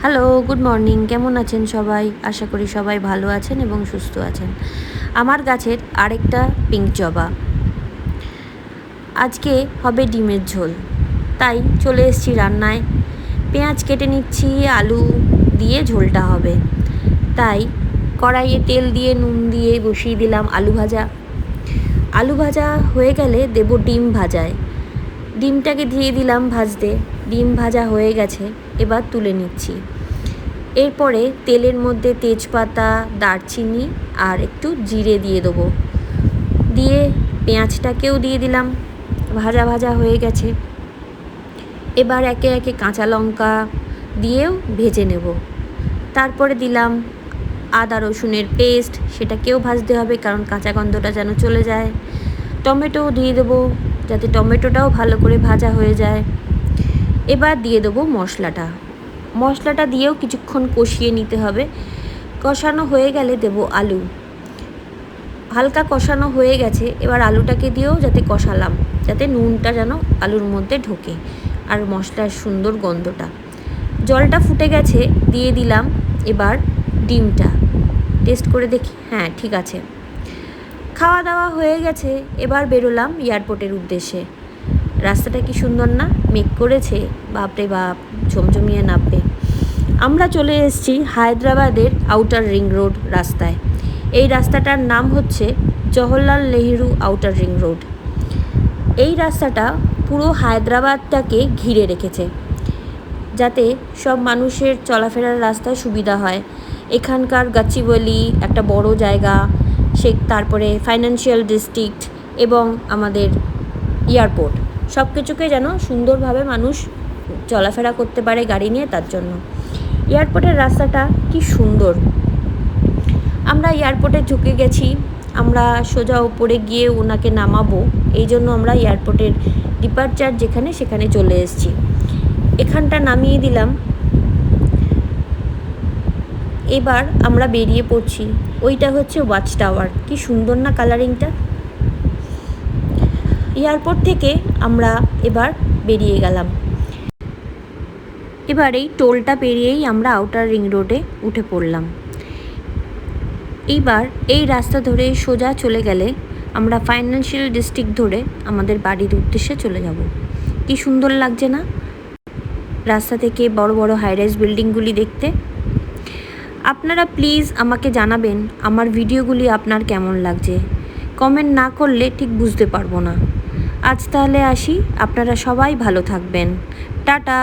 Hello, good morning. কেমন আছেন সবাই? আশা করি সবাই ভালো আছেন এবং সুস্থ আছেন। আমার গাছের আরেকটা পিঙ্ক জবা। আজকে হবে ডিমের ঝোল, তাই চলে এসেছি রান্নায়। পেঁয়াজ কেটে নিচ্ছি, আলু দিয়ে ঝোলটা হবে। তাই কড়াইয়ে তেল দিয়ে নুন দিয়ে বসিয়ে দিলাম আলু ভাজা। আলু ভাজা হয়ে গেলে দেব ডিম ভাজায়। ডিমটাকে দিয়ে দিলাম ভাজতে। ডিম ভাজা হয়ে গেছে, এবার তুলে নিচ্ছি। এরপরে তেলের মধ্যে তেজপাতা, দারচিনি আর একটু জিরে দিয়ে দেবো। দিয়ে পেঁয়াজটাকেও দিয়ে দিলাম। ভাজা ভাজা হয়ে গেছে, এবার একে একে কাঁচা লঙ্কা দিয়েও ভেজে নেব। তারপরে দিলাম আদা রসুনের পেস্ট, সেটাকেও ভাজতে হবে কারণ কাঁচা গন্ধটা যেন চলে যায়। টমেটোও দিয়ে দেবো যাতে টমেটোটাও ভালো করে ভাজা হয়ে যায়। এবার দিয়ে দেবো মশলাটা দিয়েও কিছুক্ষণ কষিয়ে নিতে হবে। কষানো হয়ে গেলে দেব আলু। হালকা কষানো হয়ে গেছে, এবার আলুটাকে দিয়েও যাতে কষালাম, যাতে নুনটা যেন আলুর মধ্যে ঢোকে আর মশলার সুন্দর গন্ধটা। জলটা ফুটে গেছে, দিয়ে দিলাম এবার ডিমটা। টেস্ট করে দেখি, হ্যাঁ ঠিক আছে। খাওয়া দাওয়া হয়ে গেছে, এবার বেরোলাম এয়ারপোর্টের উদ্দেশ্যে। রাস্তাটা কি সুন্দর না, মেঘ করেছে, বাপরে বাপ, ঝমঝমিয়ে নামবে। আমরা চলে এসেছি হায়দ্রাবাদের আউটার রিং রোড রাস্তায়। এই রাস্তাটার নাম হচ্ছে Jawaharlal Nehru outer ring road. এই রাস্তাটা পুরো হায়দ্রাবাদটাকে ঘিরে রেখেছে, যাতে সব মানুষের চলাফেরার রাস্তায় সুবিধা হয়। এখানকার গাচিবলি একটা বড় জায়গা, তারপরে ফাইন্যান্সিয়াল ডিস্ট্রিক্ট এবং আমাদের এয়ারপোর্ট, সব কিছুকে যেন সুন্দরভাবে মানুষ চলাফেরা করতে পারে গাড়ি নিয়ে, তার জন্য এয়ারপোর্টের রাস্তাটা কি সুন্দর। আমরা এয়ারপোর্টে ঢুকে গেছি, আমরা সোজা ওপরে গিয়ে ওনাকে নামাবো, এই জন্য আমরা এয়ারপোর্টের ডিপার্চার যেখানে সেখানে চলে এসেছি। এখানটা নামিয়ে দিলাম। এবার আমরা বেরিয়ে পড়ছি। ওইটা হচ্ছে ওয়াচ টাওয়ার, কি সুন্দর না কালারিংটা। এয়ারপোর্ট থেকে আমরা এবার বেরিয়ে গেলাম। এবার এই টোলটা পেরিয়েই আমরা আউটার রিং রোডে উঠে পড়লাম। এইবার এই রাস্তা ধরে সোজা চলে গেলে আমরা ফাইন্যান্সিয়াল ডিস্ট্রিক্ট ধরে আমাদের বাড়ির উদ্দেশ্যে চলে যাব। কি সুন্দর লাগছে না রাস্তা থেকে বড় বড় হাইরাইজ বিল্ডিংগুলি দেখতে। আপনারা প্লিজ আমাকে জানাবেন আমার ভিডিওগুলি আপনার কেমন লাগছে। কমেন্ট না করলে ঠিক বুঝতে পারবো না। আজ তাহলে আসি, আপনারা সবাই ভালো থাকবেন। টাটা।